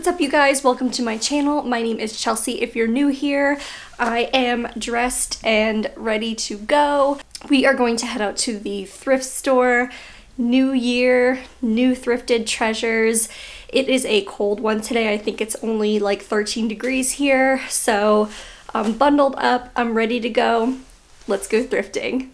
What's up, you guys? Welcome to my channel. My name is Chelsea. If you're new here, I am dressed and ready to go. We are going to head out to the thrift store. New year, new thrifted treasures. It is a cold one today. I think it's only like 13 degrees here, so I'm bundled up. I'm ready to go. Let's go thrifting.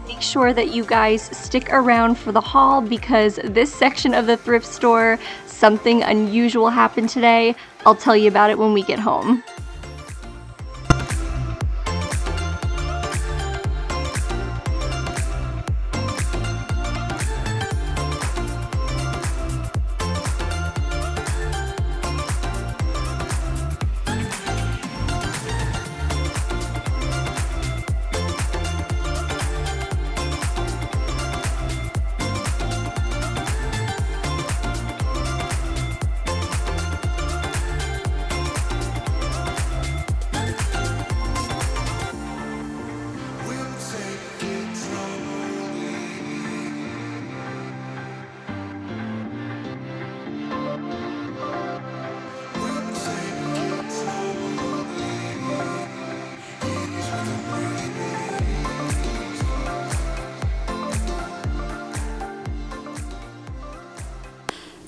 Make sure that you guys stick around for the haul because this section of the thrift store, something unusual happened today. I'll tell you about it when we get home.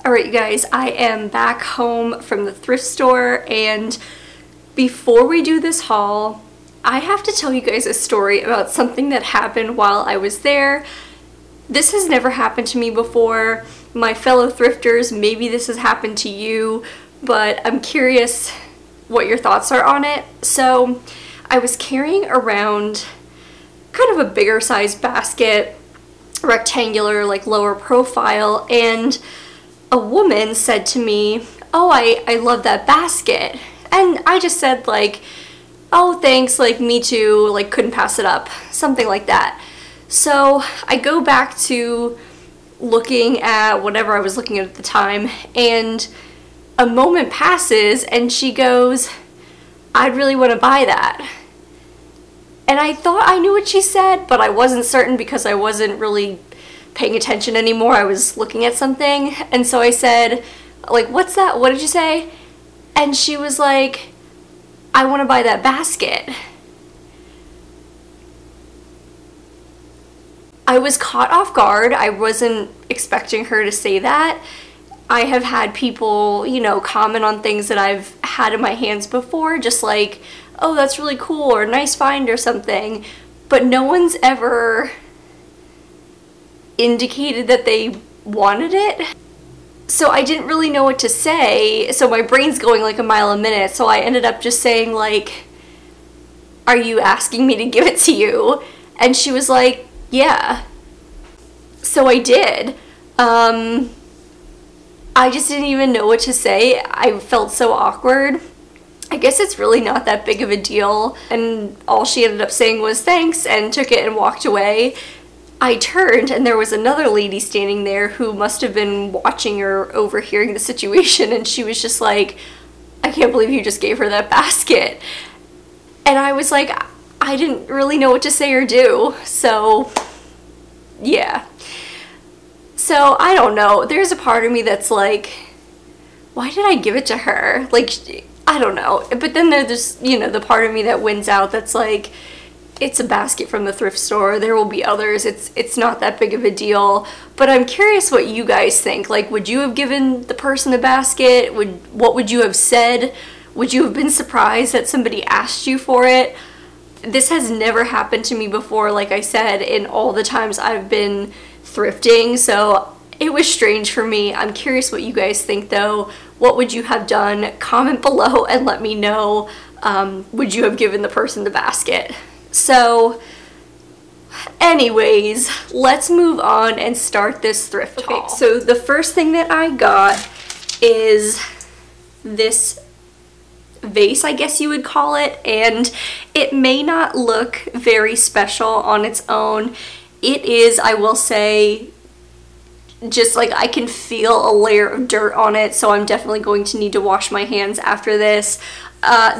Alright, you guys, I am back home from the thrift store, and before we do this haul, I have to tell you guys a story about something that happened while I was there. This has never happened to me before. My fellow thrifters, maybe this has happened to you, but I'm curious what your thoughts are on it. So, I was carrying around kind of a bigger size basket, rectangular, like lower profile, and a woman said to me, "Oh, I love that basket." And I just said like, "Oh, thanks, like me too, like couldn't pass it up," something like that. So I go back to looking at whatever I was looking at the time, and a moment passes and she goes, "I'd really want to buy that." And I thought I knew what she said, but I wasn't certain because I wasn't really paying attention anymore. I was looking at something, and so I said, like, "What's that? What did you say?" And she was like, "I want to buy that basket." I was caught off guard. I wasn't expecting her to say that. I have had people, you know, comment on things that I've had in my hands before, just like, "Oh, that's really cool," or "nice find," or something, but no one's ever indicated that they wanted it. So I didn't really know what to say, so my brain's going like a mile a minute, so I ended up just saying like, "Are you asking me to give it to you?" And she was like, "Yeah." So I did. I just didn't even know what to say. I felt so awkward. I guess it's really not that big of a deal, and all she ended up saying was thanks and took it and walked away. I turned and there was another lady standing there who must have been watching or overhearing the situation, and she was just like, "I can't believe you just gave her that basket." And I was like, I didn't really know what to say or do, so yeah. So I don't know, there's a part of me that's like, why did I give it to her? Like, I I don't know. But then there's, you know, the part of me that wins out that's like, it's a basket from the thrift store. There will be others. It's not that big of a deal. But I'm curious what you guys think. Like, would you have given the person a basket? What would you have said? Would you have been surprised that somebody asked you for it? This has never happened to me before, like I said, in all the times I've been thrifting. So it was strange for me. I'm curious what you guys think though. What would you have done? Comment below and let me know. Would you have given the person the basket? So anyways, let's move on and start this thrift haul. Okay, so the first thing that I got is this vase, I guess you would call it, and it may not look very special on its own. It is, I will say, just like I can feel a layer of dirt on it, so I'm definitely going to need to wash my hands after this.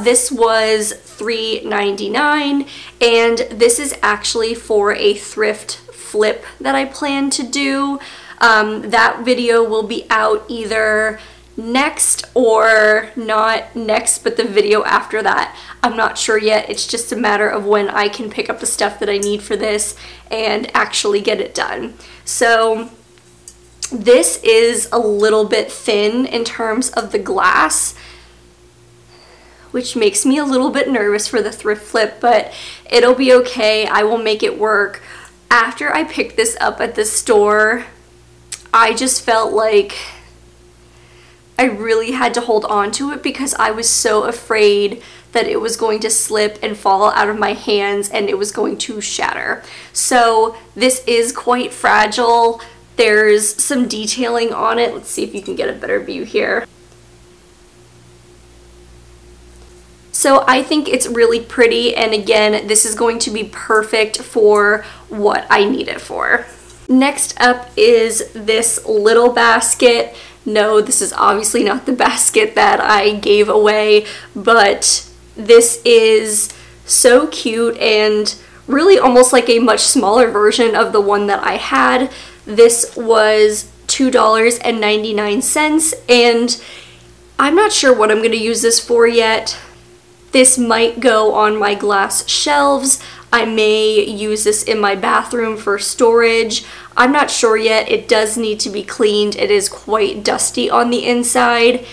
This was $3.99, and this is actually for a thrift flip that I plan to do. That video will be out either next or not next, but the video after that, I'm not sure yet. It's just a matter of when I can pick up the stuff that I need for this and actually get it done. So this is a little bit thin in terms of the glass, which makes me a little bit nervous for the thrift flip, but it'll be okay. I will make it work. After I picked this up at the store, I just felt like I really had to hold on to it because I was so afraid that it was going to slip and fall out of my hands and it was going to shatter. So this is quite fragile. There's some detailing on it. Let's see if you can get a better view here. So I think it's really pretty, and again, this is going to be perfect for what I need it for. Next up is this little basket. No, this is obviously not the basket that I gave away, but this is so cute and really almost like a much smaller version of the one that I had. This was $2.99, and I'm not sure what I'm going to use this for yet. This might go on my glass shelves. I may use this in my bathroom for storage. I'm not sure yet. It does need to be cleaned. It is quite dusty on the inside,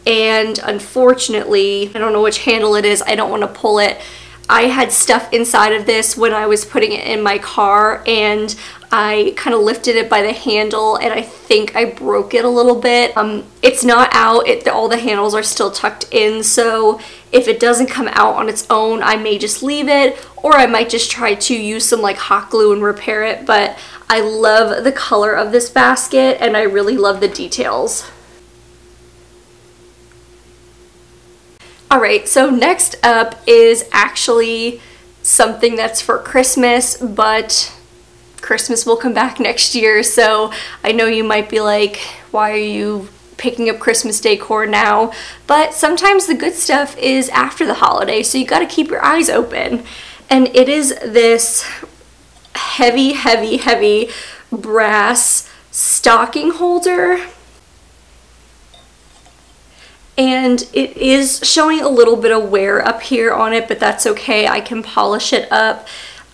and unfortunately, I don't know which handle it is. I don't want to pull it. I had stuff inside of this when I was putting it in my car, and I kind of lifted it by the handle and I think I broke it a little bit. It's not out. All the handles are still tucked in, so if it doesn't come out on its own, I may just leave it, or I might just try to use some like hot glue and repair it. But I love the color of this basket and I really love the details. Alright, so next up is actually something that's for Christmas, but Christmas will come back next year, so I know you might be like, why are you picking up Christmas decor now? But sometimes the good stuff is after the holiday, so you gotta keep your eyes open. And it is this heavy, heavy, heavy brass stocking holder. And it is showing a little bit of wear up here on it, but that's okay. I can polish it up.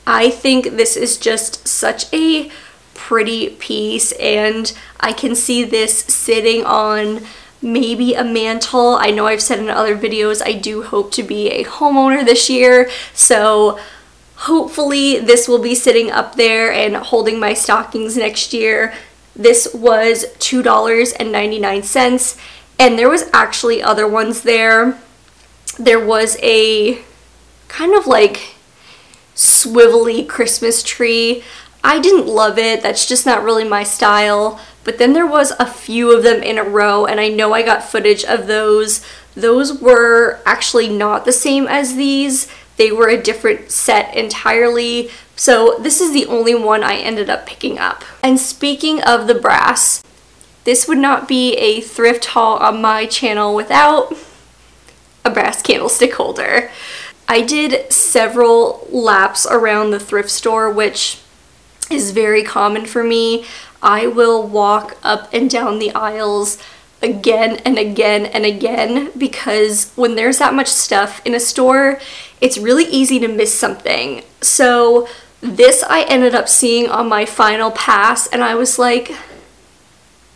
I think this is just such a pretty piece, and I can see this sitting on maybe a mantle. I know I've said in other videos I do hope to be a homeowner this year, so hopefully this will be sitting up there and holding my stockings next year. This was $2.99. And there was actually other ones there. There was a kind of like swivelly Christmas tree. I didn't love it. That's just not really my style. But then there was a few of them in a row, and I know I got footage of those. Those were actually not the same as these. They were a different set entirely. So this is the only one I ended up picking up. And speaking of the brass, this would not be a thrift haul on my channel without a brass candlestick holder. I did several laps around the thrift store, which is very common for me. I will walk up and down the aisles again and again and again, because when there's that much stuff in a store, it's really easy to miss something. So this I ended up seeing on my final pass, and I was like,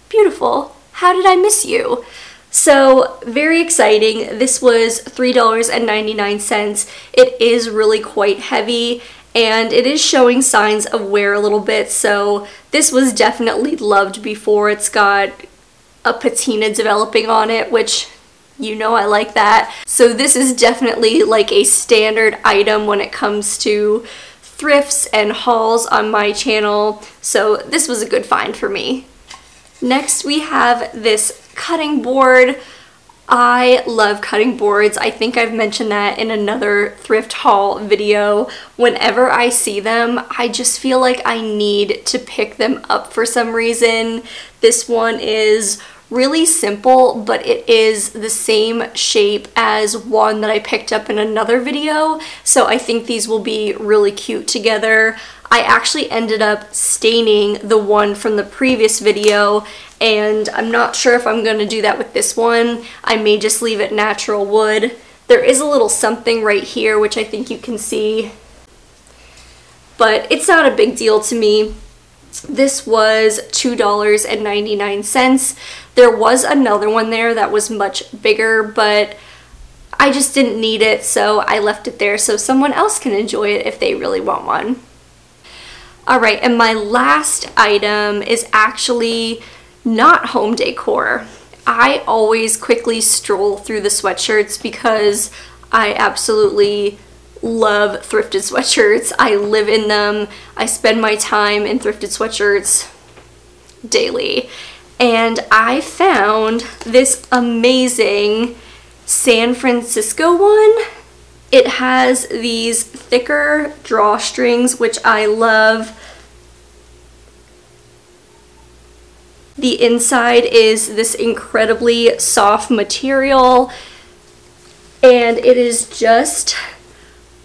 beautiful, how did I miss you? So very exciting. This was $3.99. It is really quite heavy, and it is showing signs of wear a little bit, so this was definitely loved before. It's got a patina developing on it, which you know I like that. So this is definitely like a standard item when it comes to thrifts and hauls on my channel, so this was a good find for me. Next we have this cutting board. I love cutting boards. I think I've mentioned that in another thrift haul video. Whenever I see them, I just feel like I need to pick them up for some reason. This one is really simple, but it is the same shape as one that I picked up in another video, so I think these will be really cute together. I actually ended up staining the one from the previous video, and I'm not sure if I'm going to do that with this one. I may just leave it natural wood. There is a little something right here, which I think you can see, but it's not a big deal to me. This was $2.99. There was another one there that was much bigger, but I just didn't need it, so I left it there so someone else can enjoy it if they really want one. Alright, and my last item is actually not home decor. I always quickly stroll through the sweatshirts because I absolutely love thrifted sweatshirts. I live in them. I spend my time in thrifted sweatshirts daily. And I found this amazing San Francisco one. It has these thicker drawstrings, which I love. The inside is this incredibly soft material, and it is just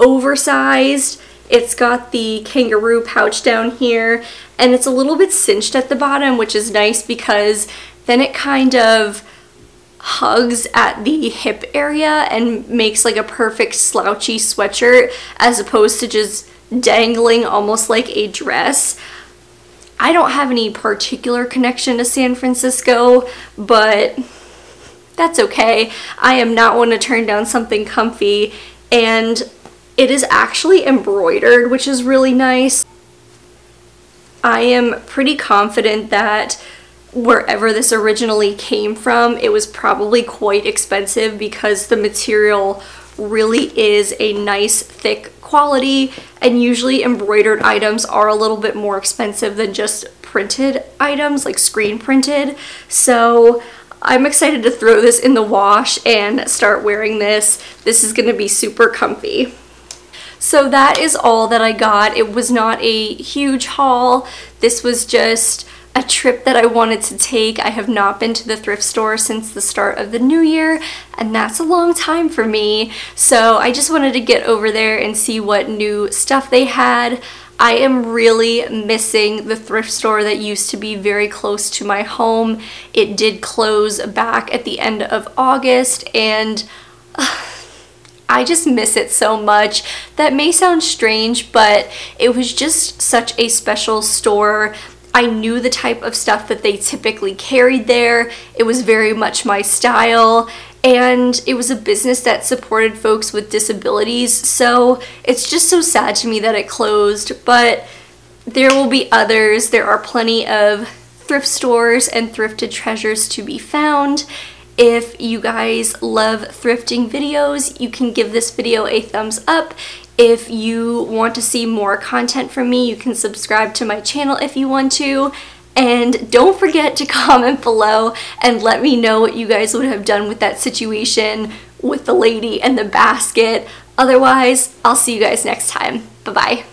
oversized. It's got the kangaroo pouch down here, and it's a little bit cinched at the bottom, which is nice because then it kind of hugs at the hip area and makes like a perfect slouchy sweatshirt as opposed to just dangling almost like a dress. I don't have any particular connection to San Francisco, but that's okay. I am not one to turn down something comfy, and it is actually embroidered, which is really nice. I am pretty confident that wherever this originally came from, it was probably quite expensive because the material really is a nice thick quality, and usually embroidered items are a little bit more expensive than just printed items, like screen printed. So I'm excited to throw this in the wash and start wearing this. This is going to be super comfy. So that is all that I got. It was not a huge haul. This was just a trip that I wanted to take. I have not been to the thrift store since the start of the new year, and that's a long time for me. So I just wanted to get over there and see what new stuff they had. I am really missing the thrift store that used to be very close to my home. It did close back at the end of August, and I just miss it so much. That may sound strange, but it was just such a special store. I knew the type of stuff that they typically carried there. It was very much my style, and it was a business that supported folks with disabilities, so it's just so sad to me that it closed, but there will be others. There are plenty of thrift stores and thrifted treasures to be found. If you guys love thrifting videos, you can give this video a thumbs up. If you want to see more content from me, you can subscribe to my channel if you want to. And don't forget to comment below and let me know what you guys would have done with that situation with the lady and the basket. Otherwise, I'll see you guys next time. Bye-bye.